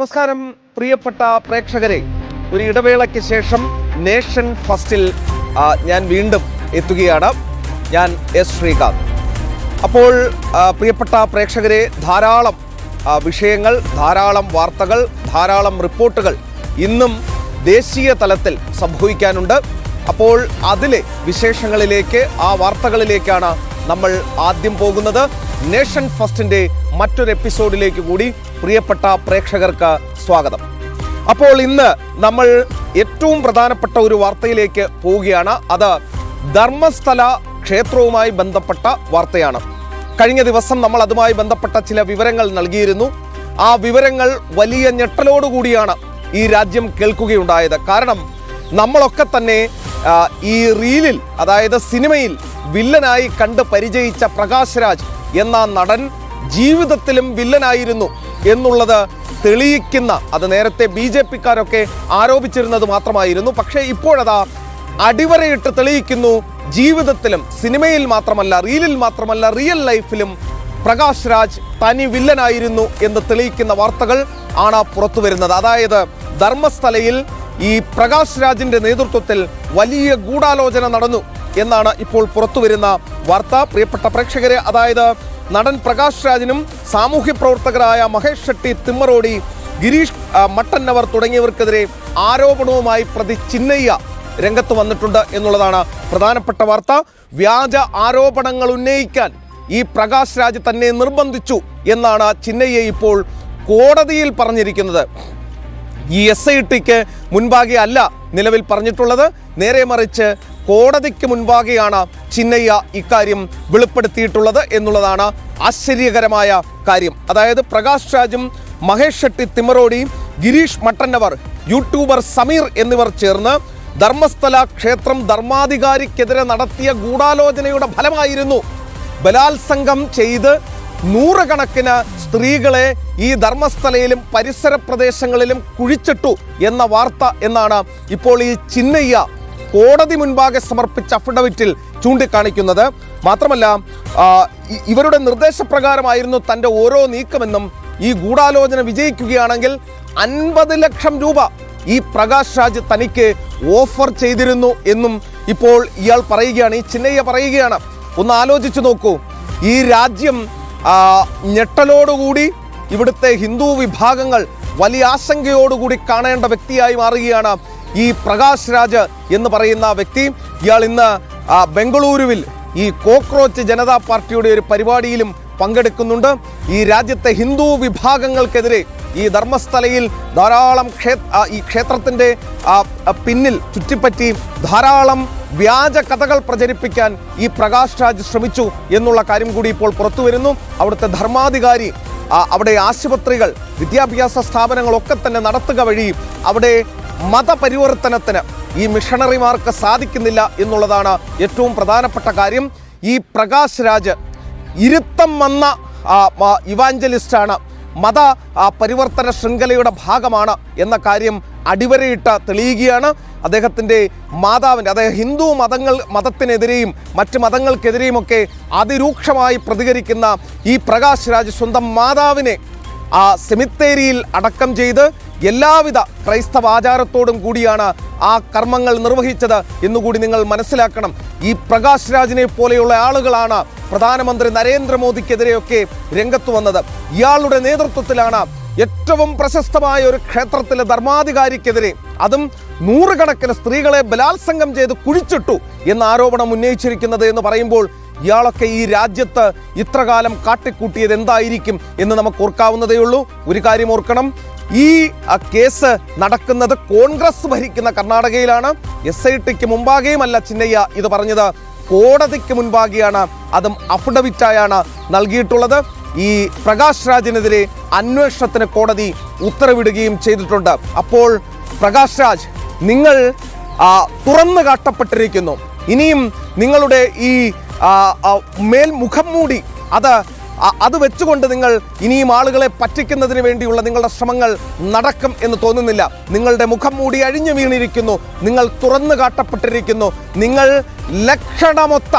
നമസ്കാരം പ്രിയപ്പെട്ട പ്രേക്ഷകരെ, ഒരു ഇടവേളയ്ക്ക് ശേഷം നേഷൻ ഫസ്റ്റിൽ ഞാൻ വീണ്ടും എത്തുകയാണ്. ഞാൻ എസ് ശ്രീകാന്ത്. അപ്പോൾ പ്രിയപ്പെട്ട പ്രേക്ഷകരെ, ധാരാളം വിഷയങ്ങൾ, ധാരാളം വാർത്തകൾ, ധാരാളം റിപ്പോർട്ടുകൾ ഇന്നും ദേശീയ തലത്തിൽ സംഭവിക്കാനുണ്ട്. അപ്പോൾ അതിലെ വിശേഷങ്ങളിലേക്ക്, ആ വാർത്തകളിലേക്കാണ് നമ്മൾ ആദ്യം പോകുന്നത്. നേഷൻ ഫസ്റ്റിൻ്റെ മറ്റൊരു എപ്പിസോഡിലേക്ക് കൂടി പ്രിയപ്പെട്ട പ്രേക്ഷകർക്ക് സ്വാഗതം. അപ്പോൾ ഇന്ന് നമ്മൾ ഏറ്റവും പ്രധാനപ്പെട്ട ഒരു വാർത്തയിലേക്ക് പോവുകയാണ്. അത് ധർമ്മസ്ഥല ക്ഷേത്രവുമായി ബന്ധപ്പെട്ട വാർത്തയാണ്. കഴിഞ്ഞ ദിവസം നമ്മൾ അതുമായി ബന്ധപ്പെട്ട ചില വിവരങ്ങൾ നൽകിയിരുന്നു. ആ വിവരങ്ങൾ വലിയ ഞെട്ടലോടുകൂടിയാണ് ഈ രാജ്യം കേൾക്കുകയുണ്ടായത്. കാരണം നമ്മളൊക്കെ തന്നെ ഈ റീലിൽ, അതായത് സിനിമയിൽ വില്ലനായി കണ്ട് പരിചയിച്ച പ്രകാശ് രാജ് എന്ന നടൻ ജീവിതത്തിലും വില്ലനായിരുന്നു എന്നുള്ളത് തെളിയിക്കുന്ന, അത് നേരത്തെ BJP-ക്കാരൊക്കെ ആരോപിച്ചിരുന്നത് മാത്രമായിരുന്നു. പക്ഷേ ഇപ്പോഴതാ അടിവരയിട്ട് തെളിയിക്കുന്നു, ജീവിതത്തിലും, സിനിമയിൽ മാത്രമല്ല, റീലിൽ മാത്രമല്ല, റിയൽ ലൈഫിലും പ്രകാശ് രാജ് തനി വില്ലനായിരുന്നു എന്ന് തെളിയിക്കുന്ന വാർത്തകൾ ആണ് പുറത്തു വരുന്നത്. അതായത് ധർമ്മസ്ഥലയിൽ ഈ പ്രകാശ് രാജിന്റെ നേതൃത്വത്തിൽ വലിയ ഗൂഢാലോചന നടന്നു എന്നാണ് ഇപ്പോൾ പുറത്തു വരുന്ന വാർത്ത. പ്രിയപ്പെട്ട പ്രേക്ഷകരെ, അതായത് നടൻ പ്രകാശ് രാജിനും സാമൂഹ്യ പ്രവർത്തകരായ മഹേഷ് ഷെട്ടി, തിമ്മറോടി, ഗിരീഷ് മട്ടന്നവർ തുടങ്ങിയവർക്കെതിരെ ആരോപണവുമായി പ്രതി ചിന്നയ്യ രംഗത്ത് വന്നിട്ടുണ്ട് എന്നുള്ളതാണ് പ്രധാനപ്പെട്ട വാർത്ത. വ്യാജ ആരോപണങ്ങൾ ഉന്നയിക്കാൻ ഈ പ്രകാശ് രാജ് തന്നെ നിർബന്ധിച്ചു എന്നാണ് ചിന്നയ്യ ഇപ്പോൾ കോടതിയിൽ പറഞ്ഞിരിക്കുന്നത്. ഈ SITക്ക് മുൻപാകെ അല്ല നിലവിൽ പറഞ്ഞിട്ടുള്ളത്, നേരെ മറിച്ച് കോടതിക്ക് മുൻപാകെയാണ് ചിന്നയ്യ ഇക്കാര്യം വെളിപ്പെടുത്തിയിട്ടുള്ളത് എന്നുള്ളതാണ് ആശ്ചര്യകരമായ കാര്യം. അതായത് പ്രകാശ് രാജും മഹേഷ് ഷെട്ടി, തിമ്മറോടി, ഗിരീഷ് മട്ടന്നവർ, യൂട്യൂബർ സമീർ എന്നിവർ ചേർന്ന് ധർമ്മസ്ഥല ക്ഷേത്രം ധർമാധികാരിക്കെതിരെ നടത്തിയ ഗൂഢാലോചനയുടെ ഫലമായിരുന്നു ബലാത്സംഗം ചെയ്ത് നൂറുകണക്കിന് സ്ത്രീകളെ ഈ ധർമ്മസ്ഥലയിലും പരിസര പ്രദേശങ്ങളിലും കുഴിച്ചിട്ടു എന്ന വാർത്ത എന്നാണ് ഇപ്പോൾ ഈ ചിന്നയ്യ കോടതി മുൻപാകെ സമർപ്പിച്ച അഫിഡവിറ്റിൽ ചൂണ്ടിക്കാണിക്കുന്നത്. മാത്രമല്ല, ഇവരുടെ നിർദ്ദേശപ്രകാരമായിരുന്നു തൻ്റെ ഓരോ നീക്കമെന്നും ഈ ഗൂഢാലോചന വിജയിക്കുകയാണെങ്കിൽ 50 ലക്ഷം രൂപ ഈ പ്രകാശ് രാജ് തനിക്ക് ഓഫർ ചെയ്തിരുന്നു എന്നും ഇപ്പോൾ ഇയാൾ പറയുകയാണ്, ഈ ചിന്നയ്യ പറയുകയാണ്. ഒന്ന് ആലോചിച്ചു നോക്കൂ, ഈ രാജ്യം ഞെട്ടലോടുകൂടി, ഇവിടുത്തെ ഹിന്ദു വിഭാഗങ്ങൾ വലിയ ആശങ്കയോടുകൂടി കാണേണ്ട വ്യക്തിയായി മാറുകയാണ് ഈ പ്രകാശ് രാജ് എന്ന് പറയുന്ന വ്യക്തി. ഇയാൾ ഇന്ന് ബംഗളൂരുവിൽ ഈ കോക്രോച്ച് ജനതാ പാർട്ടിയുടെ ഒരു പരിപാടിയിലും പങ്കെടുക്കുന്നുണ്ട്. ഈ രാജ്യത്തെ ഹിന്ദു വിഭാഗങ്ങൾക്കെതിരെ ഈ ധർമ്മസ്ഥലയിൽ ധാരാളം ഈ ക്ഷേത്രത്തിൻ്റെ പിന്നിൽ ചുറ്റിപ്പറ്റി ധാരാളം വ്യാജ കഥകൾ പ്രചരിപ്പിക്കാൻ ഈ പ്രകാശ് രാജ് ശ്രമിച്ചു എന്നുള്ള കാര്യം കൂടി ഇപ്പോൾ പുറത്തു വരുന്നു. അവിടുത്തെ ധർമാധികാരി അവിടെ ആശുപത്രികൾ, വിദ്യാഭ്യാസ സ്ഥാപനങ്ങളൊക്കെ തന്നെ നടത്തുക വഴി അവിടെ മതപരിവർത്തനത്തിന് ഈ മിഷണറിമാർക്ക് സാധിക്കുന്നില്ല എന്നുള്ളതാണ് ഏറ്റവും പ്രധാനപ്പെട്ട കാര്യം. ഈ പ്രകാശ് രാജ് ഇരുത്തം വന്ന ഇവാഞ്ചലിസ്റ്റാണ്, മത പരിവർത്തന ശൃംഖലയുടെ ഭാഗമാണ് എന്ന കാര്യം അടിവരയിട്ട് തെളിയുകയാണ്. അദ്ദേഹത്തിൻ്റെ മാതാവിൻ്റെ, അതായത് ഹിന്ദു മതത്തിനെതിരെയും മറ്റ് മതങ്ങൾക്കെതിരെയുമൊക്കെ അതിരൂക്ഷമായി പ്രതികരിക്കുന്ന ഈ പ്രകാശ് രാജ് സ്വന്തം മാതാവിനെ സെമിത്തേരിയിൽ അടക്കം ചെയ്ത് എല്ലാവിധ ക്രൈസ്തവ ആചാരത്തോടും കൂടിയാണ് ആ കർമ്മങ്ങൾ നിർവഹിച്ചത് എന്നുകൂടി നിങ്ങൾ മനസ്സിലാക്കണം. ഈ പ്രകാശ് രാജിനെ പോലെയുള്ള ആളുകളാണ് പ്രധാനമന്ത്രി നരേന്ദ്രമോദിക്കെതിരെയൊക്കെ രംഗത്ത് വന്നത്. ഇയാളുടെ നേതൃത്വത്തിലാണ് ഏറ്റവും പ്രശസ്തമായ ഒരു ക്ഷേത്രത്തിലെ ധർമാധികാരിക്കെതിരെ, അതും നൂറുകണക്കിന് സ്ത്രീകളെ ബലാത്സംഗം ചെയ്ത് കുഴിച്ചിട്ടു എന്ന ആരോപണം ഉന്നയിച്ചിരിക്കുന്നത് എന്ന് പറയുമ്പോൾ ഇയാളൊക്കെ ഈ രാജ്യത്ത് ഇത്രകാലം കാട്ടിക്കൂട്ടിയത് എന്തായിരിക്കും എന്ന് നമുക്ക് ഓർക്കാവുന്നതേ ഉള്ളൂ. ഒരു കാര്യം ഓർക്കണം, ഈ കേസ് നടക്കുന്നത് കോൺഗ്രസ് ഭരിക്കുന്ന കർണാടകയിലാണ്. SITക്ക് മുമ്പാകെയുമല്ല ചിന്നയ്യ ഇത് പറഞ്ഞത്, കോടതിക്ക് മുൻപാകെയാണ്, അതും അഫിഡവിറ്റായാണ് നൽകിയിട്ടുള്ളത്. ഈ പ്രകാശ് രാജിനെതിരെ അന്വേഷണത്തിന് കോടതി ഉത്തരവിടുകയും ചെയ്തിട്ടുണ്ട്. അപ്പോൾ പ്രകാശ് രാജ്, നിങ്ങൾ തുറന്നു കാട്ടപ്പെട്ടിരിക്കുന്നു. ഇനിയും നിങ്ങളുടെ ഈ മുഖം മൂടി അത് വെച്ചുകൊണ്ട് നിങ്ങൾ ഇനിയും ആളുകളെ പറ്റിക്കുന്നതിന് വേണ്ടിയുള്ള നിങ്ങളുടെ ശ്രമങ്ങൾ നടക്കും എന്ന് തോന്നുന്നില്ല. നിങ്ങളുടെ മുഖം മൂടി അഴിഞ്ഞു വീണിരിക്കുന്നു, നിങ്ങൾ തുറന്നു കാട്ടപ്പെട്ടിരിക്കുന്നു. നിങ്ങൾ ലക്ഷണമൊത്ത,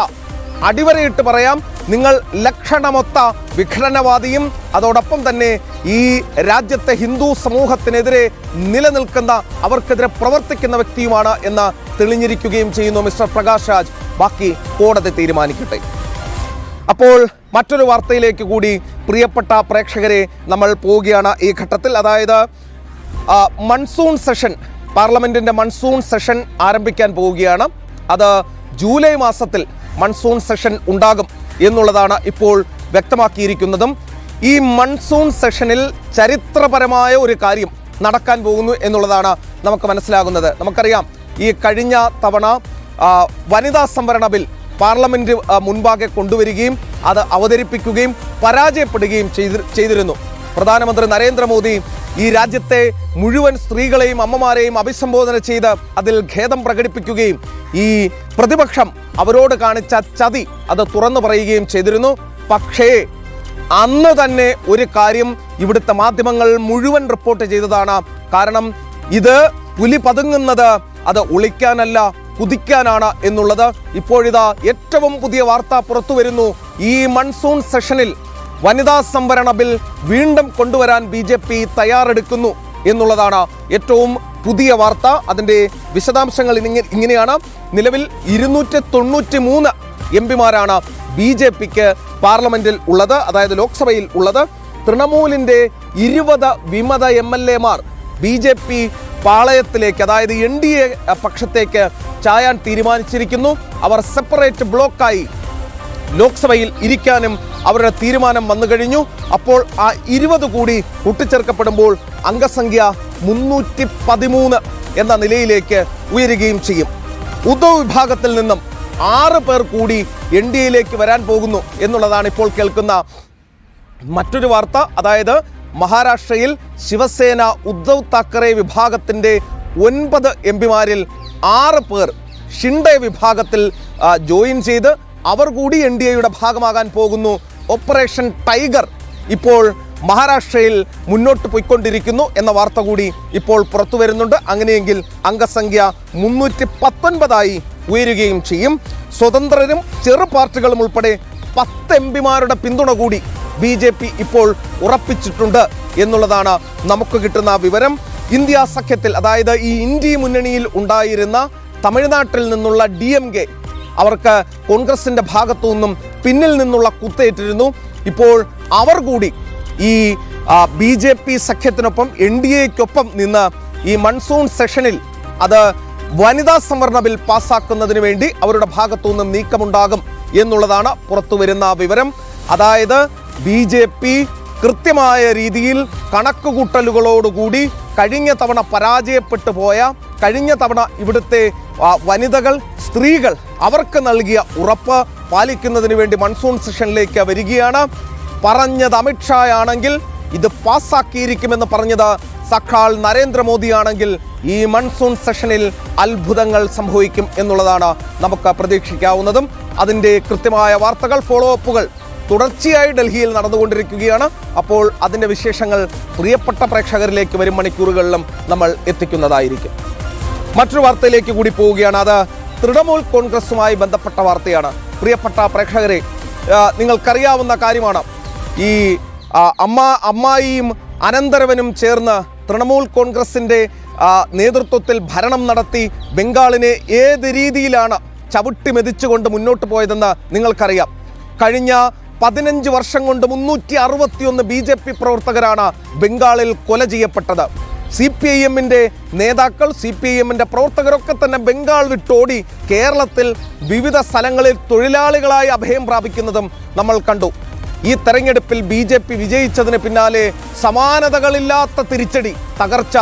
അടിവരയിട്ട് പറയാം, നിങ്ങൾ ലക്ഷണമൊത്ത വിഘടനവാദിയും അതോടൊപ്പം തന്നെ ഈ രാജ്യത്തെ ഹിന്ദു സമൂഹത്തിനെതിരെ നിലനിൽക്കുന്ന അവർക്കെതിരെ പ്രവർത്തിക്കുന്ന വ്യക്തിയുമാണ് എന്ന് തെളിഞ്ഞിരിക്കുകയും ചെയ്യുന്നു മിസ്റ്റർ പ്രകാശ് രാജ്. ബാക്കി കോടതി തീരുമാനിക്കട്ടെ. അപ്പോൾ മറ്റൊരു വാർത്തയിലേക്ക് കൂടി പ്രിയപ്പെട്ട പ്രേക്ഷകരെ നമ്മൾ പോവുകയാണ് ഈ ഘട്ടത്തിൽ. അതായത് മൺസൂൺ സെഷൻ, പാർലമെന്റിന്റെ മൺസൂൺ സെഷൻ ആരംഭിക്കാൻ പോവുകയാണ്. അത് ജൂലൈ മാസത്തിൽ മൺസൂൺ സെഷൻ ഉണ്ടാകും എന്നുള്ളതാണ് ഇപ്പോൾ വ്യക്തമാക്കിയിരിക്കുന്നതും. ഈ മൺസൂൺ സെഷനിൽ ചരിത്രപരമായ ഒരു കാര്യം നടക്കാൻ പോകുന്നു എന്നുള്ളതാണ് നമുക്ക് മനസ്സിലാകുന്നത്. നമുക്കറിയാം, ഈ കഴിഞ്ഞ തവണ വനിതാ സംവരണ ബിൽ പാർലമെന്റ് മുൻപാകെ കൊണ്ടുവരികയും അത് അവതരിപ്പിക്കുകയും പരാജയപ്പെടുകയും ചെയ്തിരുന്നു. പ്രധാനമന്ത്രി നരേന്ദ്രമോദി ഈ രാജ്യത്തെ മുഴുവൻ സ്ത്രീകളെയും അമ്മമാരെയും അഭിസംബോധന ചെയ്ത് അതിൽ ഖേദം പ്രകടിപ്പിക്കുകയും ഈ പ്രതിപക്ഷം അവരോട് കാണിച്ച ചതി അത് തുറന്നു പറയുകയും ചെയ്തിരുന്നു. പക്ഷേ അന്ന് തന്നെ ഒരു കാര്യം ഇവിടുത്തെ മാധ്യമങ്ങൾ മുഴുവൻ റിപ്പോർട്ട് ചെയ്തതാണ്. കാരണം ഇത് പുലി പതുങ്ങുന്നത് അത് ഒളിക്കാനല്ല, കുതിക്കാനാണ് എന്നുള്ളത്. ഇപ്പോഴിതാ ഏറ്റവും പുതിയ വാർത്ത പുറത്തു വരുന്നു. ഈ മൺസൂൺ സെഷനിൽ വനിതാ സംവരണ ബിൽ വീണ്ടും കൊണ്ടുവരാൻ BJP തയ്യാറെടുക്കുന്നു എന്നുള്ളതാണ് ഏറ്റവും പുതിയ വാർത്ത. അതിൻ്റെ വിശദാംശങ്ങൾ ഇങ്ങനെയാണ്. നിലവിൽ 293 എംപിമാരാണ് BJPക്ക് പാർലമെന്റിൽ ഉള്ളത്, അതായത് ലോക്സഭയിൽ ഉള്ളത്. തൃണമൂലിന്റെ 20 വിമത MLA-മാർ BJP പാളയത്തിലേക്ക്, അതായത് NDA പക്ഷത്തേക്ക് ചായാൻ തീരുമാനിച്ചിരിക്കുന്നു. അവർ സെപ്പറേറ്റ് ബ്ലോക്കായി ലോക്സഭയിൽ ഇരിക്കാനും അവരുടെ തീരുമാനം വന്നു കഴിഞ്ഞു. അപ്പോൾ ആ 20 കൂടി കൂട്ടിച്ചേർക്കപ്പെടുമ്പോൾ അംഗസംഖ്യ 313 എന്ന നിലയിലേക്ക് ഉയരുകയും ചെയ്യും. ഉദ്ധവ് വിഭാഗത്തിൽ നിന്നും 6 പേർ കൂടി NDAയിലേക്ക് വരാൻ പോകുന്നു എന്നുള്ളതാണ് ഇപ്പോൾ കേൾക്കുന്ന മറ്റൊരു വാർത്ത. അതായത് മഹാരാഷ്ട്രയിൽ ശിവസേന ഉദ്ധവ് താക്കറെ വിഭാഗത്തിൻ്റെ 9 എംപിമാരിൽ 6 പേർ ഷിൻഡെ വിഭാഗത്തിൽ ജോയിൻ ചെയ്ത് അവർ കൂടി NDAയുടെ ഭാഗമാകാൻ പോകുന്നു. ഓപ്പറേഷൻ ടൈഗർ ഇപ്പോൾ മഹാരാഷ്ട്രയിൽ മുന്നോട്ട് പോയിക്കൊണ്ടിരിക്കുന്നു എന്ന വാർത്ത കൂടി ഇപ്പോൾ പുറത്തു വരുന്നുണ്ട്. അങ്ങനെയെങ്കിൽ അംഗസംഖ്യ 319 ഉയരുകയും ചെയ്യും. സ്വതന്ത്രരും ചെറു പാർട്ടികളും ഉൾപ്പെടെ 10 എംപിമാരുടെ പിന്തുണ കൂടി BJP ഇപ്പോൾ ഉറപ്പിച്ചിട്ടുണ്ട് എന്നുള്ളതാണ് നമുക്ക് കിട്ടുന്ന വിവരം. ഇന്ത്യ സഖ്യത്തിൽ, അതായത് ഈ ഇന്ത്യ മുന്നണിയിൽ ഉണ്ടായിരുന്ന തമിഴ്നാട്ടിൽ നിന്നുള്ള DMK അവർക്ക് കോൺഗ്രസിന്റെ ഭാഗത്തു നിന്നും പിന്നിൽ നിന്നുള്ള കുത്തേറ്റിരുന്നു. ഇപ്പോൾ അവർ കൂടി ഈ BJP സഖ്യത്തിനൊപ്പം NDAയ്ക്കൊപ്പം നിന്ന് ഈ മൺസൂൺ സെഷനിൽ അത് വനിതാ സംവരണ ബിൽ പാസ്സാക്കുന്നതിന് വേണ്ടി അവരുടെ ഭാഗത്തു നിന്നും നീക്കമുണ്ടാകും എന്നുള്ളതാണ് പുറത്തു വരുന്ന വിവരം. അതായത് BJP കൃത്യമായ രീതിയിൽ കണക്കുകൂട്ടലുകളോടുകൂടി കഴിഞ്ഞ തവണ പരാജയപ്പെട്ടു പോയ, കഴിഞ്ഞ തവണ ഇവിടുത്തെ വനിതകൾ, സ്ത്രീകൾ അവർക്ക് നൽകിയ ഉറപ്പ് പാലിക്കുന്നതിന് വേണ്ടി മൺസൂൺ സെഷനിലേക്ക് വരികയാണ്. പറഞ്ഞത് അമിത്ഷായാണെങ്കിൽ ഇത് പാസ്സാക്കിയിരിക്കുമെന്ന് പറഞ്ഞത് സഖാൾ നരേന്ദ്രമോദിയാണെങ്കിൽ ഈ മൺസൂൺ സെഷനിൽ അത്ഭുതങ്ങൾ സംഭവിക്കും എന്നുള്ളതാണ് നമുക്ക് പ്രതീക്ഷിക്കാവുന്നതും. അതിൻ്റെ കൃത്യമായ വാർത്തകൾ, ഫോളോ അപ്പുകൾ തുടർച്ചയായി ഡൽഹിയിൽ നടന്നുകൊണ്ടിരിക്കുകയാണ്. അപ്പോൾ അതിൻ്റെ വിശേഷങ്ങൾ പ്രിയപ്പെട്ട പ്രേക്ഷകരിലേക്ക് വരും മണിക്കൂറുകളിലും നമ്മൾ എത്തിക്കുന്നതായിരിക്കും. മറ്റൊരു വാർത്തയിലേക്ക് കൂടി പോവുകയാണ്. അത് തൃണമൂൽ കോൺഗ്രസുമായി ബന്ധപ്പെട്ട വാർത്തയാണ്. പ്രിയപ്പെട്ട പ്രേക്ഷകരെ, നിങ്ങൾക്കറിയാവുന്ന കാര്യമാണ്, ഈ അമ്മായിയും അനന്തരവനും ചേർന്ന് തൃണമൂൽ കോൺഗ്രസിൻ്റെ നേതൃത്വത്തിൽ ഭരണം നടത്തി ബംഗാളിനെ ഏത് രീതിയിലാണ് ചവിട്ടി മെതിച്ചുകൊണ്ട് മുന്നോട്ട് പോയതെന്ന് നിങ്ങൾക്കറിയാം. കഴിഞ്ഞ 15 വർഷം കൊണ്ട് 361 BJP പ്രവർത്തകരാണ് ബംഗാളിൽ കൊല ചെയ്യപ്പെട്ടത്. CPIM-ന്റെ നേതാക്കൾ, CPIM-ന്റെ പ്രവർത്തകരൊക്കെ തന്നെ ബംഗാൾ വിട്ടോടി കേരളത്തിൽ വിവിധ സ്ഥലങ്ങളിൽ തൊഴിലാളികളായി അഭയം പ്രാപിക്കുന്നതും നമ്മൾ കണ്ടു. ഈ തെരഞ്ഞെടുപ്പിൽ BJP വിജയിച്ചതിന് പിന്നാലെ സമാനതകളില്ലാത്ത തിരിച്ചടി, തകർച്ച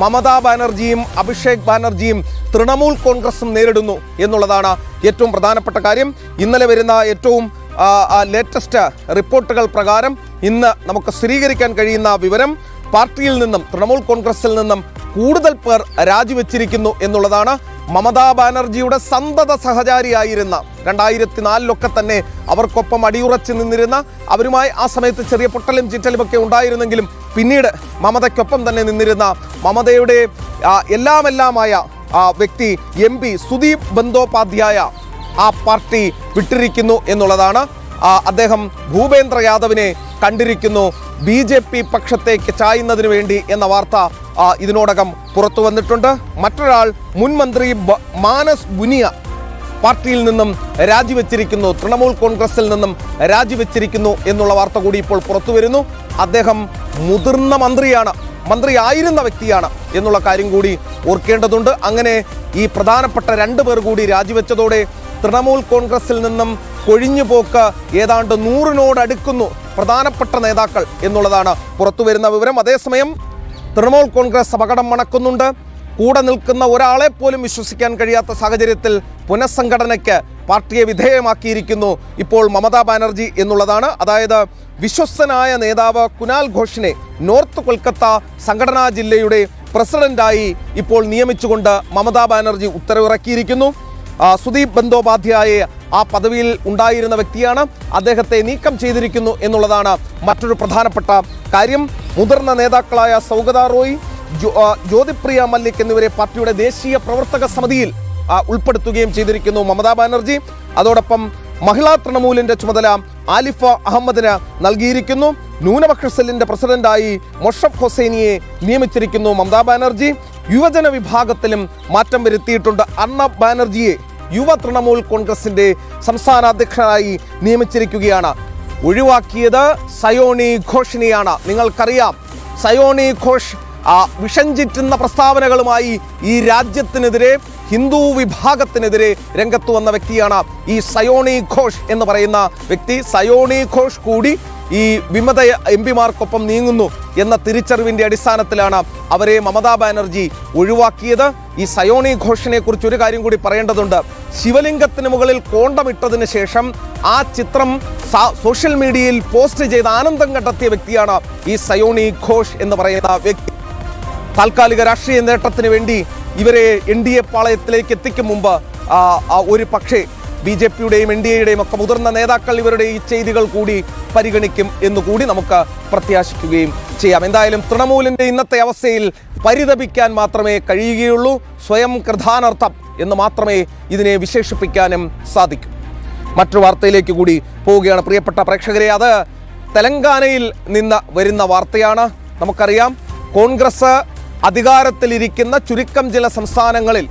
മമതാ ബാനർജിയും അഭിഷേക് ബാനർജിയും തൃണമൂൽ കോൺഗ്രസും നേരിടുന്നു എന്നുള്ളതാണ് ഏറ്റവും പ്രധാനപ്പെട്ട കാര്യം. ഇന്നലെ വരുന്ന ഏറ്റവും ലേറ്റസ്റ്റ് റിപ്പോർട്ടുകൾ പ്രകാരം ഇന്ന് നമുക്ക് സ്ഥിരീകരിക്കാൻ കഴിയുന്ന വിവരം, പാർട്ടിയിൽ നിന്നും, തൃണമൂൽ കോൺഗ്രസിൽ നിന്നും കൂടുതൽ പേർ രാജിവെച്ചിരിക്കുന്നു എന്നുള്ളതാണ്. മമതാ ബാനർജിയുടെ സന്തത സഹചാരിയായിരുന്ന, 2004 തന്നെ അവർക്കൊപ്പം അടിയുറച്ച് നിന്നിരുന്ന, അവരുമായി ആ സമയത്ത് ചെറിയ പൊട്ടലും ചിറ്റലുമൊക്കെ ഉണ്ടായിരുന്നെങ്കിലും പിന്നീട് മമതയ്ക്കൊപ്പം തന്നെ നിന്നിരുന്ന, മമതയുടെ എല്ലാമായ വ്യക്തി MP സുദീപ് ബന്ദോപാധ്യായ ആ പാർട്ടി വിട്ടിരിക്കുന്നു എന്നുള്ളതാണ്. അദ്ദേഹം ഭൂപേന്ദ്ര യാദവിനെ കണ്ടിരിക്കുന്നു BJP പക്ഷത്തേക്ക് ചായുന്നതിന് വേണ്ടി എന്ന വാർത്ത ഇതിനോടകം പുറത്തു വന്നിട്ടുണ്ട്. മറ്റൊരാൾ മുൻ മന്ത്രി മാനസ് ബുനിയ പാർട്ടിയിൽ നിന്നും രാജിവെച്ചിരിക്കുന്നു, തൃണമൂൽ കോൺഗ്രസിൽ നിന്നും രാജിവെച്ചിരിക്കുന്നു എന്നുള്ള വാർത്ത കൂടി ഇപ്പോൾ പുറത്തു വരുന്നു. അദ്ദേഹം മുതിർന്ന മന്ത്രിയായിരുന്ന വ്യക്തിയാണ് എന്നുള്ള കാര്യം കൂടി ഓർക്കേണ്ടതുണ്ട്. അങ്ങനെ ഈ പ്രധാനപ്പെട്ട 2 പേർ കൂടി രാജിവെച്ചതോടെ തൃണമൂൽ കോൺഗ്രസിൽ നിന്നും കൊഴിഞ്ഞുപോക്ക് ഏതാണ്ട് 100 അടുക്കുന്നു പ്രധാനപ്പെട്ട നേതാക്കൾ എന്നുള്ളതാണ് പുറത്തു വരുന്ന വിവരം. അതേസമയം തൃണമൂൽ കോൺഗ്രസ് അപകടം മണക്കുന്നുണ്ട്. കൂടെ നിൽക്കുന്ന ഒരാളെ പോലും വിശ്വസിക്കാൻ കഴിയാത്ത സാഹചര്യത്തിൽ പുനഃസംഘടനയ്ക്ക് പാർട്ടിയെ വിധേയമാക്കിയിരിക്കുന്നു ഇപ്പോൾ മമതാ ബാനർജി എന്നുള്ളതാണ്. അതായത് വിശ്വസ്തനായ നേതാവ് കുനാൽ ഘോഷിനെ നോർത്ത് കൊൽക്കത്ത സംഘടനാ ജില്ലയുടെ പ്രസിഡന്റായി ഇപ്പോൾ നിയമിച്ചുകൊണ്ട് മമതാ ബാനർജി ഉത്തരവിറക്കിയിരിക്കുന്നു. സുദീപ് ബന്ദോപാധ്യായെ ആ പദവിയിൽ ഉണ്ടായിരുന്ന വ്യക്തിയാണ്, അദ്ദേഹത്തെ നീക്കം ചെയ്തിരിക്കുന്നു എന്നുള്ളതാണ് മറ്റൊരു പ്രധാനപ്പെട്ട കാര്യം. മുതിർന്ന നേതാക്കളായ സൗഗത റോയ്, ജ്യോതിപ്രിയ മല്ലിക് എന്നിവരെ പാർട്ടിയുടെ ദേശീയ പ്രവർത്തക സമിതിയിൽ ഉൾപ്പെടുത്തുകയും ചെയ്തിരിക്കുന്നു മമതാ ബാനർജി. അതോടൊപ്പം മഹിളാ തൃണമൂലിന്റെ ചുമതല ആലിഫ അഹമ്മദിന് നൽകിയിരിക്കുന്നു. ന്യൂനപക്ഷ സെല്ലിന്റെ പ്രസിഡന്റായി മൊഷഫ് ഹൊസൈനിയെ നിയമിച്ചിരിക്കുന്നു മമതാ ബാനർജി. യുവജന വിഭാഗത്തിലും മാറ്റം വരുത്തിയിട്ടുണ്ട്. അർണബ് ബാനർജിയെ യുവ തൃണമൂൽ കോൺഗ്രസിന്റെ സംസ്ഥാന അധ്യക്ഷനായി നിയമിച്ചിരിക്കുകയാണ്. ഒഴിവാക്കിയത് സയോണി ഘോഷിനെയാണ്. നിങ്ങൾക്കറിയാം, സയോണി ഘോഷ് വിഷഞ്ചിറ്റുന്ന പ്രസ്താവനകളുമായി ഈ രാജ്യത്തിനെതിരെ, ഹിന്ദു വിഭാഗത്തിനെതിരെ രംഗത്ത് വന്ന വ്യക്തിയാണ് ഈ സയോണി ഘോഷ് എന്ന് പറയുന്ന വ്യക്തി. സയോണി ഘോഷ് കൂടി ഈ വിമത എംപിമാർക്കൊപ്പം നീങ്ങുന്നു എന്ന തിരിച്ചറിവിന്റെ അടിസ്ഥാനത്തിലാണ് അവരെ മമതാ ബാനർജി ഒഴിവാക്കിയത്. ഈ സയോണി ഘോഷിനെ കുറിച്ച് ഒരു കാര്യം കൂടി പറയേണ്ടതുണ്ട്. ശിവലിംഗത്തിന് മുകളിൽ കോണ്ടമിട്ടതിന് ശേഷം ആ ചിത്രം സോഷ്യൽ മീഡിയയിൽ പോസ്റ്റ് ചെയ്ത് ആനന്ദം കണ്ടെത്തിയ വ്യക്തിയാണ് ഈ സയോണി ഘോഷ് എന്ന് പറയുന്ന വ്യക്തി. താൽക്കാലിക രാഷ്ട്രീയ നേട്ടത്തിന് വേണ്ടി ഇവരെ NDA പാളയത്തിലേക്ക് എത്തിക്കും മുമ്പ് ഒരു പക്ഷേ BJPയുടെയും NDAയുടെയും ഒക്കെ മുതിർന്ന നേതാക്കൾ ഇവരുടെ ഈ ചെയ്തികൾ കൂടി പരിഗണിക്കും എന്നുകൂടി നമുക്ക് പ്രത്യാശിക്കുകയും ചെയ്യാം. എന്തായാലും തൃണമൂലിന്റെ ഇന്നത്തെ അവസ്ഥയിൽ പരിതപിക്കാൻ മാത്രമേ കഴിയുകയുള്ളൂ. സ്വയം കൃതാനർത്ഥം എന്ന് മാത്രമേ ഇതിനെ വിശേഷിപ്പിക്കാനും സാധിക്കൂ. മറ്റൊരു വാർത്തയിലേക്ക് കൂടി പോവുകയാണ് പ്രിയപ്പെട്ട പ്രേക്ഷകരെ. അത് തെലങ്കാനയിൽ നിന്ന് വരുന്ന വാർത്തയാണ്. നമുക്കറിയാം, കോൺഗ്രസ് അധികാരത്തിലിരിക്കുന്ന ചുരുക്കം ചില സംസ്ഥാനങ്ങളിൽ,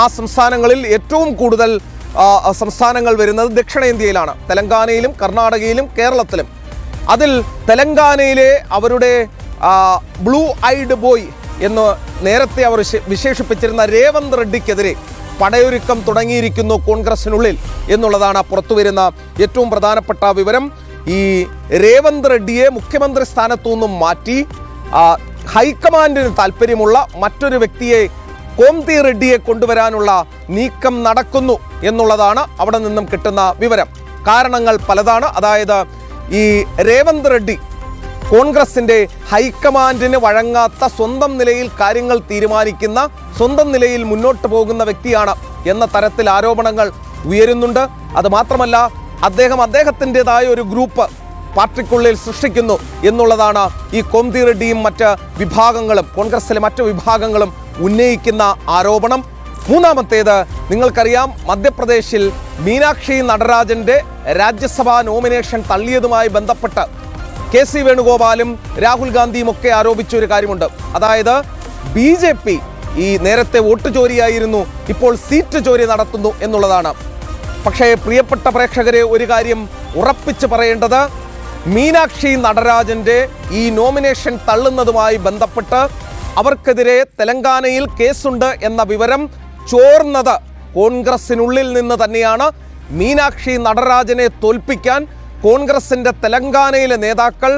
ആ സംസ്ഥാനങ്ങളിൽ ഏറ്റവും കൂടുതൽ സംസ്ഥാനങ്ങൾ വരുന്നത് ദക്ഷിണേന്ത്യയിലാണ്. തെലങ്കാനയിലും കർണാടകയിലും കേരളത്തിലും. അതിൽ തെലങ്കാനയിലെ അവരുടെ ബ്ലൂ ഐഡ് ബോയ് എന്ന് നേരത്തെ അവർ വിശേഷിപ്പിച്ചിരുന്ന രേവന്ത് റെഡ്ഡിക്കെതിരെ പടയൊരുക്കം തുടങ്ങിയിരിക്കുന്നു കോൺഗ്രസിനുള്ളിൽ എന്നുള്ളതാണ് പുറത്തുവരുന്ന ഏറ്റവും പ്രധാനപ്പെട്ട വിവരം. ഈ രേവന്ത് റെഡ്ഡിയെ മുഖ്യമന്ത്രി സ്ഥാനത്തു നിന്നും മാറ്റി ഹൈക്കമാൻഡിന് താല്പര്യമുള്ള മറ്റൊരു വ്യക്തിയെ, കോംതി റെഡ്ഡിയെ കൊണ്ടുവരാനുള്ള നീക്കം നടക്കുന്നു എന്നുള്ളതാണ് അവിടെ നിന്നും കിട്ടുന്ന വിവരം. കാരണങ്ങൾ പലതാണ്. അതായത് ഈ രേവന്ത് റെഡ്ഡി കോൺഗ്രസിന്റെ ഹൈക്കമാൻഡിന് വഴങ്ങാത്ത, സ്വന്തം നിലയിൽ കാര്യങ്ങൾ തീരുമാനിക്കുന്ന, സ്വന്തം നിലയിൽ മുന്നോട്ട് പോകുന്ന വ്യക്തിയാണ് എന്ന തരത്തിൽ ആരോപണങ്ങൾ ഉയരുന്നുണ്ട്. അത് മാത്രമല്ല, അദ്ദേഹത്തിൻ്റെതായ ഒരു ഗ്രൂപ്പ് പാർട്ടിക്കുള്ളിൽ സൃഷ്ടിക്കുന്നു എന്നുള്ളതാണ് ഈ കോംതി റെഡ്ഡിയും മറ്റ് വിഭാഗങ്ങളും, കോൺഗ്രസിലെ മറ്റു വിഭാഗങ്ങളും ഉന്നയിക്കുന്ന ആരോപണം. മൂന്നാമത്തേത്, നിങ്ങൾക്കറിയാം, മധ്യപ്രദേശിൽ മീനാക്ഷി നടരാജന്റെ രാജ്യസഭാ നോമിനേഷൻ തള്ളിയതുമായി ബന്ധപ്പെട്ട് KC വേണുഗോപാലും രാഹുൽ ഗാന്ധിയും ഒക്കെ ആരോപിച്ച ഒരു കാര്യമുണ്ട്. അതായത് BJP ഈ നേരത്തെ വോട്ട് ചോരിയായിരുന്നു, ഇപ്പോൾ സീറ്റ് ചോരി നടത്തുന്നു എന്നുള്ളതാണ്. പക്ഷേ പ്രിയപ്പെട്ട പ്രേക്ഷകരെ, ഒരു കാര്യം ഉറപ്പിച്ച് പറയേണ്ടത്, മീനാക്ഷി നടരാജന്റെ ഈ നോമിനേഷൻ തള്ളുന്നതുമായി ബന്ധപ്പെട്ട് അവർക്കെതിരെ തെലങ്കാനയിൽ കേസുണ്ട് എന്ന വിവരം ചോർന്നത് കോൺഗ്രസിനുള്ളിൽ നിന്ന് തന്നെയാണ്. മീനാക്ഷി നടരാജനെ തോൽപ്പിക്കാൻ കോൺഗ്രസിന്റെ തെലങ്കാനയിലെ നേതാക്കൾ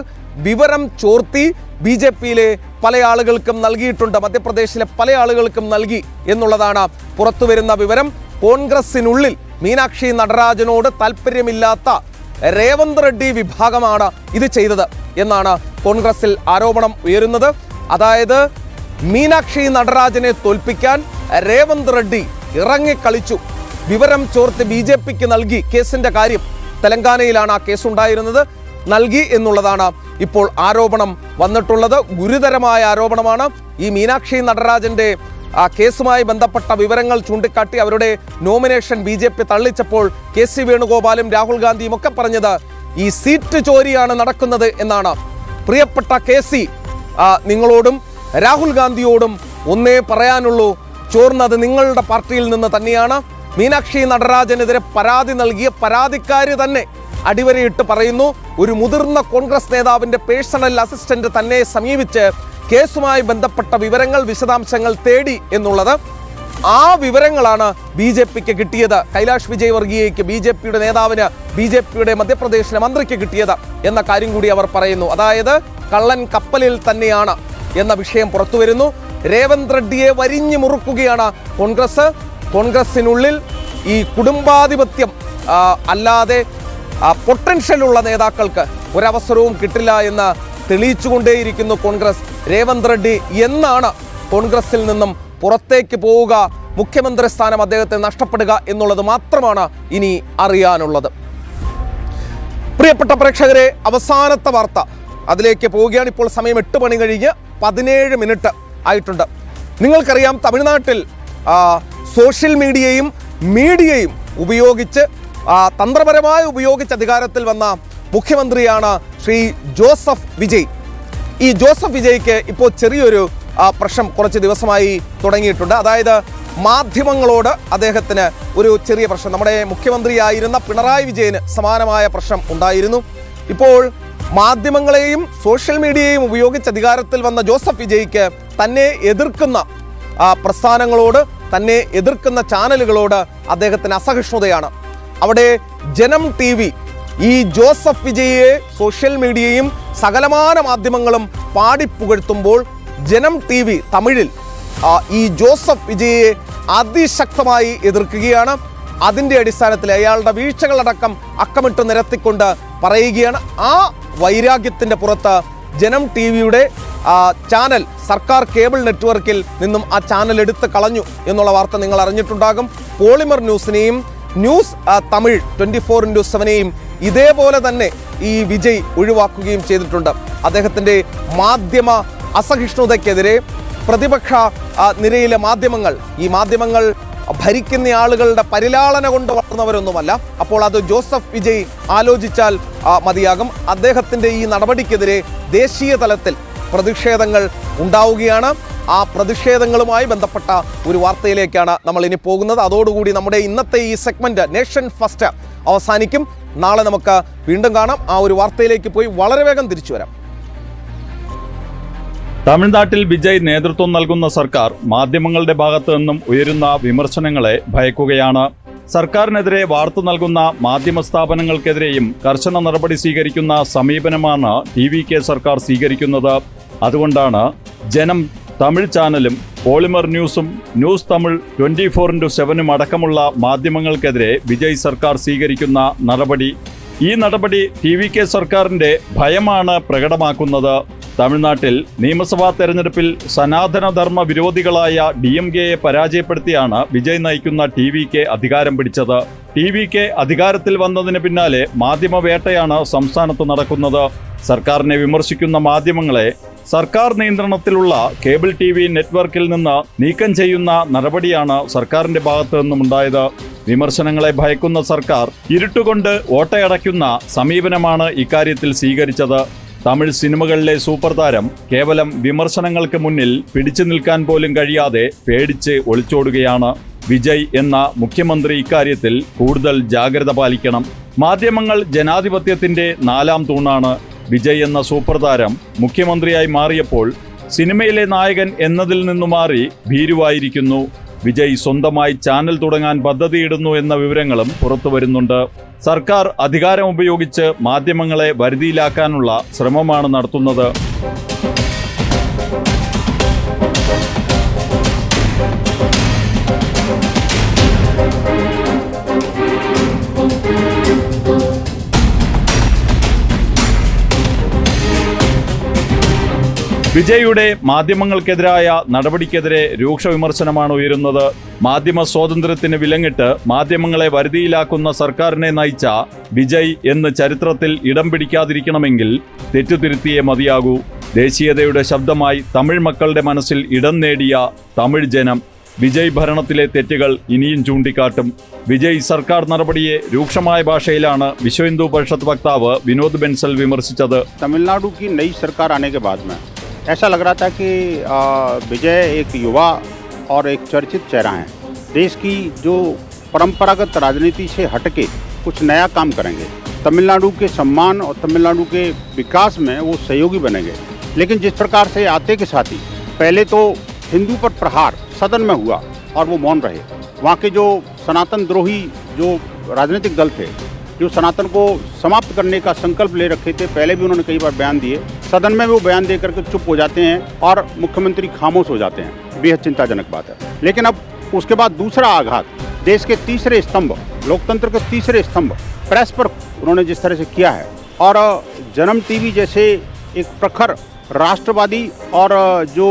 വിവരം ചോർത്തി BJPയിലെ പല ആളുകൾക്കും നൽകിയിട്ടുണ്ട്, മധ്യപ്രദേശിലെ പല ആളുകൾക്കും നൽകി എന്നുള്ളതാണ് പുറത്തുവരുന്ന വിവരം. കോൺഗ്രസിനുള്ളിൽ മീനാക്ഷി നടരാജനോട് താല്പര്യമില്ലാത്ത രേവന്ത് റെഡ്ഡി വിഭാഗമാണ് ഇത് ചെയ്തത് എന്നാണ് കോൺഗ്രസിൽ ആരോപണം ഉയരുന്നത്. അതായത് മീനാക്ഷി നടരാജനെ തോൽപ്പിക്കാൻ രേവന്ത് റെഡ്ഡി ഇറങ്ങിക്കളിച്ചു, വിവരം ചോർത്ത് BJPക്ക് നൽകി. കേസിന്റെ കാര്യം തെലങ്കാനയിലാണ് ആ കേസുണ്ടായിരുന്നത്, നൽകി എന്നുള്ളതാണ് ഇപ്പോൾ ആരോപണം വന്നിട്ടുള്ളത്. ഗുരുതരമായ ആരോപണമാണ്. ഈ മീനാക്ഷി നടരാജന്റെ ആ കേസുമായി ബന്ധപ്പെട്ട വിവരങ്ങൾ ചൂണ്ടിക്കാട്ടി അവരുടെ നോമിനേഷൻ BJP തള്ളിച്ചപ്പോൾ KC വേണുഗോപാലും രാഹുൽ ഗാന്ധിയും ഒക്കെ പറഞ്ഞത് ഈ സീറ്റ് ചോരിയാണ് നടക്കുന്നത് എന്നാണ്. പ്രിയപ്പെട്ട KC, നിങ്ങളോടും രാഹുൽ ഗാന്ധിയോടും ഒന്നേ പറയാനുള്ളൂ, ചോർന്നത് നിങ്ങളുടെ പാർട്ടിയിൽ നിന്ന് തന്നെയാണ്. മീനാക്ഷി നടരാജനെതിരെ പരാതി നൽകിയ പരാതിക്കാരി തന്നെ അടിവരയിട്ട് പറയുന്നു, ഒരു മുതിർന്ന കോൺഗ്രസ് നേതാവിൻ്റെ പേഴ്സണൽ അസിസ്റ്റന്റ് തന്നെ സമീപിച്ച് കേസുമായി ബന്ധപ്പെട്ട വിവരങ്ങൾ വിശദാംശങ്ങൾ തേടി എന്നുള്ളത്. ആ വിവരങ്ങളാണ് BJPക്ക് കിട്ടിയത്. കൈലാഷ് വിജയ് വർഗീയയ്ക്ക്, BJPയുടെ നേതാവിന്, BJPയുടെ മധ്യപ്രദേശിലെ മന്ത്രിക്ക് കിട്ടിയത് എന്ന കാര്യം കൂടി അവർ പറയുന്നു. അതായത് കള്ളൻ കപ്പലിൽ തന്നെയാണ് എന്ന വിഷയം പുറത്തു വരുന്നു. രേവന്ത് റെഡ്ഡിയെ വരിഞ്ഞു മുറുക്കുകയാണ് കോൺഗ്രസിനുള്ളിൽ. ഈ കുടുംബാധിപത്യം അല്ലാതെ പൊട്ടൻഷ്യലുള്ള നേതാക്കൾക്ക് ഒരവസരവും കിട്ടില്ല എന്ന് തെളിയിച്ചുകൊണ്ടേയിരിക്കുന്നു കോൺഗ്രസ്. രേവന്ത് റെഡ്ഡി എന്നാണ് കോൺഗ്രസിൽ നിന്നും പുറത്തേക്ക് പോവുക, മുഖ്യമന്ത്രി സ്ഥാനം അദ്ദേഹത്തെ നഷ്ടപ്പെടുക എന്നുള്ളത് മാത്രമാണ് ഇനി അറിയാനുള്ളത്. പ്രിയപ്പെട്ട പ്രേക്ഷകരെ, അവസാനത്തെ വാർത്ത അതിലേക്ക് പോവുകയാണ്. ഇപ്പോൾ സമയം 8 മണി കഴിഞ്ഞ് 17 മിനിറ്റ് ആയിട്ടുണ്ട്. നിങ്ങൾക്കറിയാം, തമിഴ്നാട്ടിൽ സോഷ്യൽ മീഡിയയും ഉപയോഗിച്ച് തന്ത്രപരമായി ഉപയോഗിച്ച് അധികാരത്തിൽ വന്ന മുഖ്യമന്ത്രിയാണ് ശ്രീ ജോസഫ് വിജയ്. ഈ ജോസഫ് വിജയ്ക്ക് ഇപ്പോൾ ചെറിയൊരു പ്രശ്നം കുറച്ച് ദിവസമായി തുടങ്ങിയിട്ടുണ്ട്. അതായത് മാധ്യമങ്ങളോട് അദ്ദേഹത്തിന് ഒരു ചെറിയ പ്രശ്നം, നമ്മുടെ മുഖ്യമന്ത്രിയായിരുന്ന പിണറായി വിജയന് സമാനമായ പ്രശ്നം ഉണ്ടായിരുന്നു. ഇപ്പോൾ മാധ്യമങ്ങളെയും സോഷ്യൽ മീഡിയയും ഉപയോഗിച്ച് അധികാരത്തിൽ വന്ന ജോസഫ് വിജയ്ക്ക് തന്നെ എതിർക്കുന്ന പ്രസ്ഥാനങ്ങളോട്, തന്നെ എതിർക്കുന്ന ചാനലുകളോട് അദ്ദേഹത്തിന് അസഹിഷ്ണുതയാണ്. അവിടെ ജനം TV ഈ ജോസഫ് വിജയെ സോഷ്യൽ മീഡിയയും സകലമാന മാധ്യമങ്ങളും പാടിപ്പുകഴ്ത്തുമ്പോൾ ജനം TV തമിഴിൽ ഈ ജോസഫ് വിജയെ അതിശക്തമായി എതിർക്കുകയാണ്. അതിൻ്റെ അടിസ്ഥാനത്തിൽ അയാളുടെ വീഴ്ചകളടക്കം അക്കമിട്ട് നിരത്തിക്കൊണ്ട് പറയുകയാണ്. ആ വൈരാഗ്യത്തിൻ്റെ പുറത്ത് ജനം TVയുടെ ചാനൽ സർക്കാർ കേബിൾ നെറ്റ്വർക്കിൽ നിന്നും ആ ചാനൽ എടുത്ത് കളഞ്ഞു എന്നുള്ള വാർത്ത നിങ്ങൾ അറിഞ്ഞിട്ടുണ്ടാകും. പോളിമർ ന്യൂസിനെയും ന്യൂസ് തമിഴ് 24/7നെയും ഇതേപോലെ തന്നെ ഈ വിജയ് ഒഴിവാക്കുകയും ചെയ്തിട്ടുണ്ട്. അദ്ദേഹത്തിൻ്റെ മാധ്യമ അസഹിഷ്ണുതയ്ക്കെതിരെ പ്രതിപക്ഷ നിരയിലെ ഈ മാധ്യമങ്ങൾ ഭരിക്കുന്ന ആളുകളുടെ പരിലാളന കൊണ്ട് വളർന്നവരൊന്നുമല്ല. അപ്പോൾ അത് ജോസഫ് വിജയ് ആലോചിച്ചാൽ മതിയാകും. അദ്ദേഹത്തിൻ്റെ ഈ നടപടിക്കെതിരെ ദേശീയ തലത്തിൽ പ്രതിഷേധങ്ങൾ ഉണ്ടാവുകയാണ്. ആ പ്രതിഷേധങ്ങളുമായി ബന്ധപ്പെട്ട ഒരു വാർത്തയിലേക്കാണ് നമ്മൾ ഇനി പോകുന്നത്. അതോടുകൂടി നമ്മുടെ ഇന്നത്തെ ഈ സെഗ്മെന്റ് നേഷൻ ഫസ്റ്റ് അവസാനിക്കും. നാളെ നമുക്ക് വീണ്ടും കാണാം. ആ ഒരു വാർത്തയിലേക്ക് പോയി വളരെ വേഗം തിരിച്ചു വരാം. തമിഴ്നാട്ടിൽ വിജയ് നേതൃത്വം നൽകുന്ന സർക്കാർ മാധ്യമങ്ങളുടെ ഭാഗത്തു നിന്നും ഉയരുന്ന വിമർശനങ്ങളെ ഭയക്കുകയാണ്. സർക്കാരിനെതിരെ വാർത്ത നൽകുന്ന മാധ്യമ സ്ഥാപനങ്ങൾക്കെതിരെയും കർശന നടപടി സ്വീകരിക്കുന്ന സമീപനമാണ് TVK സർക്കാർ സ്വീകരിക്കുന്നത്. അതുകൊണ്ടാണ് ജനം തമിഴ് ചാനലും പോളിമർ ന്യൂസും ന്യൂസ് തമിഴ് 24/7 അടക്കമുള്ള മാധ്യമങ്ങൾക്കെതിരെ വിജയ് സർക്കാർ സ്വീകരിക്കുന്ന നടപടി. ഈ നടപടി TVK സർക്കാരിന്റെ ഭയമാണ് പ്രകടമാക്കുന്നത്. തമിഴ്നാട്ടിൽ നിയമസഭാ തെരഞ്ഞെടുപ്പിൽ സനാതനധർമ്മ വിരോധികളായ DMKയെ പരാജയപ്പെടുത്തിയാണ് വിജയ് നയിക്കുന്ന TVK അധികാരം പിടിച്ചത്. TVK അധികാരത്തിൽ വന്നതിന് പിന്നാലെ മാധ്യമവേട്ടയാണ് സംസ്ഥാനത്ത് നടക്കുന്നത്. സർക്കാരിനെ വിമർശിക്കുന്ന മാധ്യമങ്ങളെ സർക്കാർ നിയന്ത്രണത്തിലുള്ള കേബിൾ TV നെറ്റ്വർക്കിൽ നിന്ന് നീക്കം ചെയ്യുന്ന നടപടിയാണ് സർക്കാരിന്റെ ഭാഗത്തു നിന്നുമുണ്ടായത്. വിമർശനങ്ങളെ ഭയക്കുന്ന സർക്കാർ ഇരുട്ടുകൊണ്ട് ഓട്ടയടയ്ക്കുന്ന സമീപനമാണ് ഇക്കാര്യത്തിൽ സ്വീകരിച്ചത്. തമിഴ് സിനിമകളിലെ സൂപ്പർ താരം കേവലം വിമർശനങ്ങൾക്ക് മുന്നിൽ പിടിച്ചു നിൽക്കാൻ പോലും കഴിയാതെ പേടിച്ച് ഒളിച്ചോടുകയാണ്. വിജയ് എന്ന മുഖ്യമന്ത്രി ഇക്കാര്യത്തിൽ കൂടുതൽ ജാഗ്രത പാലിക്കണം. മാധ്യമങ്ങൾ ജനാധിപത്യത്തിന്റെ 4ാം തൂണാണ്. വിജയ് എന്ന സൂപ്പർ താരം മുഖ്യമന്ത്രിയായി മാറിയപ്പോൾ സിനിമയിലെ നായകൻ എന്നതിൽ നിന്നു മാറി ഭീരുവായിരിക്കുന്നു. വിജയ് സ്വന്തമായി ചാനൽ തുടങ്ങാൻ പദ്ധതിയിടുന്നു എന്ന വിവരങ്ങളും പുറത്തുവരുന്നുണ്ട്. സർക്കാർ അധികാരം ഉപയോഗിച്ച് മാധ്യമങ്ങളെ വരുതിയിലാക്കാനുള്ള ശ്രമമാണ് നടത്തുന്നത്. വിജയുടെ മാധ്യമങ്ങൾക്കെതിരായ നടപടിക്കെതിരെ രൂക്ഷ വിമർശനമാണ് ഉയരുന്നത്. മാധ്യമ സ്വാതന്ത്ര്യത്തിന് വിലങ്ങിട്ട് മാധ്യമങ്ങളെ വരുതിയിലാക്കുന്ന സർക്കാരിനെ നയിച്ച വിജയ് എന്ന് ചരിത്രത്തിൽ ഇടം പിടിക്കാതിരിക്കണമെങ്കിൽ തെറ്റുതിരുത്തിയേ മതിയാകൂ. ദേശീയതയുടെ ശബ്ദമായി തമിഴ് മക്കളുടെ മനസ്സിൽ ഇടം നേടിയ തമിഴ് ജനം വിജയ് ഭരണത്തിലെ തെറ്റുകൾ ഇനിയും ചൂണ്ടിക്കാട്ടും. വിജയ് സർക്കാർ നടപടിയെ രൂക്ഷമായ ഭാഷയിലാണ് വിശ്വ ഹിന്ദു പരിഷത്ത് വക്താവ് വിനോദ് ബെൻസൽ വിമർശിച്ചത്. तमिलनाडु की नई सरकार आने के बाद में ऐसा लग रहा था कि विजय एक युवा और एक चर्चित चेहरा है. देश की जो परंपरागत राजनीति से हटके कुछ नया काम करेंगे, तमिलनाडु के सम्मान और तमिलनाडु के विकास में वो सहयोगी बनेंगे. लेकिन जिस प्रकार से आते के साथ ही पहले तो हिंदू पर प्रहार सदन में हुआ और वो मौन रहे. वहाँ के जो सनातन द्रोही जो राजनीतिक दल थे, जो सनातन को समाप्त करने का संकल्प ले रखे थे, पहले भी उन्होंने कई बार बयान दिए. सदन में वो बयान दे करके चुप हो जाते हैं और मुख्यमंत्री खामोश हो जाते हैं. बेहद चिंताजनक बात है. लेकिन अब उसके बाद दूसरा आघात, देश के तीसरे स्तंभ, लोकतंत्र के तीसरे स्तंभ प्रेस पर उन्होंने जिस तरह से किया है, और जन्म टीवी जैसे एक प्रखर राष्ट्रवादी और जो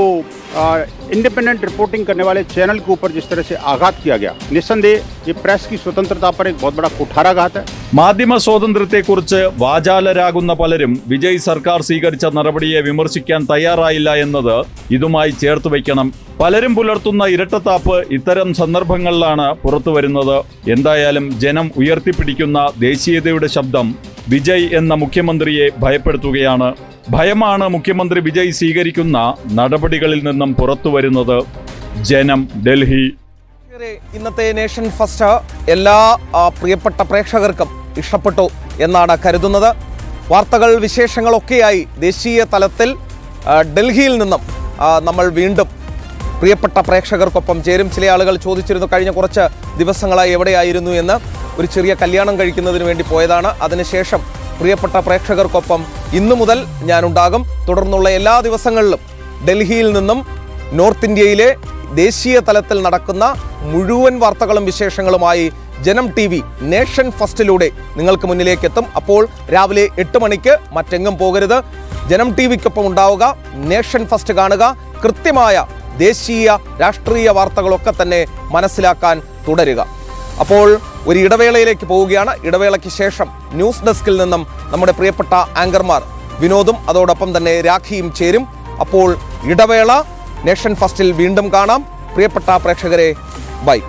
इंडिपेंडेंट रिपोर्टिंग करने वाले चैनल के ऊपर जिस तरह से आघात किया गया, निस्संदेह ये प्रेस की स्वतंत्रता पर एक बहुत बड़ा कुठाराघात है. മാധ്യമ സ്വാതന്ത്ര്യത്തെക്കുറിച്ച് വാചാലരാകുന്ന പലരും വിജയ് സർക്കാർ സ്വീകരിച്ച നടപടിയെ വിമർശിക്കാൻ തയ്യാറായില്ല എന്നത് ഇതുമായി ചേർത്ത് വയ്ക്കണം. പലരും പുലർത്തുന്ന ഇരട്ടത്താപ്പ് ഇത്തരം സന്ദർഭങ്ങളിലാണ് പുറത്തുവരുന്നത്. എന്തായാലും ജനം ഉയർത്തിപ്പിടിക്കുന്ന ദേശീയതയുടെ ശബ്ദം വിജയ് എന്ന മുഖ്യമന്ത്രിയെ ഭയപ്പെടുത്തുകയാണ്. ഭയമാണ് മുഖ്യമന്ത്രി വിജയ് സ്വീകരിക്കുന്ന നടപടികളിൽ നിന്നും പുറത്തുവരുന്നത്. ജനം, ഡൽഹി. ഇന്നത്തെ നേഷൻ ഫസ്റ്റ് എല്ലാ പ്രിയപ്പെട്ട പ്രേക്ഷകർക്കും ഇഷ്ടപ്പെട്ടു എന്നാണ് കരുതുന്നത്. വാർത്തകൾ, വിശേഷങ്ങളൊക്കെയായി ദേശീയ തലത്തിൽ ഡൽഹിയിൽ നിന്നും നമ്മൾ വീണ്ടും പ്രിയപ്പെട്ട പ്രേക്ഷകർക്കൊപ്പം ചേരും. ചില ആളുകൾ ചോദിച്ചിരുന്നു കഴിഞ്ഞ കുറച്ച് ദിവസങ്ങളായി എവിടെയായിരുന്നു എന്ന്. ഒരു ചെറിയ കല്യാണം കഴിക്കുന്നതിന് വേണ്ടി പോയതാണ്. അതിനുശേഷം പ്രിയപ്പെട്ട പ്രേക്ഷകർക്കൊപ്പം ഇന്നു മുതൽ ഞാനുണ്ടാകും. തുടർന്നുള്ള എല്ലാ ദിവസങ്ങളിലും ഡൽഹിയിൽ നിന്നും നോർത്ത് ഇന്ത്യയിലെ ദേശീയ തലത്തിൽ നടക്കുന്ന മുഴുവൻ വാർത്തകളും വിശേഷങ്ങളുമായി ജനം ടി വി നേഷൻ ഫസ്റ്റിലൂടെ നിങ്ങൾക്ക് മുന്നിലേക്ക് എത്തും. അപ്പോൾ രാവിലെ 8 മണിക്ക് മറ്റെങ്ങും പോകരുത്. ജനം ടി വിക്കൊപ്പം ഉണ്ടാവുക, നേഷൻ ഫസ്റ്റ് കാണുക. കൃത്യമായ ദേശീയ രാഷ്ട്രീയ വാർത്തകളൊക്കെ തന്നെ മനസ്സിലാക്കാൻ തുടരുക. അപ്പോൾ ഒരു ഇടവേളയിലേക്ക് പോവുകയാണ്. ഇടവേളയ്ക്ക് ശേഷം ന്യൂസ് ഡെസ്കിൽ നിന്നും നമ്മുടെ പ്രിയപ്പെട്ട ആങ്കർമാർ വിനോദും അതോടൊപ്പം തന്നെ രാഖിയും ചേരും. അപ്പോൾ ഇടവേള. നേഷൻ ഫസ്റ്റിൽ വീണ്ടും കാണാം. പ്രിയപ്പെട്ട പ്രേക്ഷകരെ, ബൈ.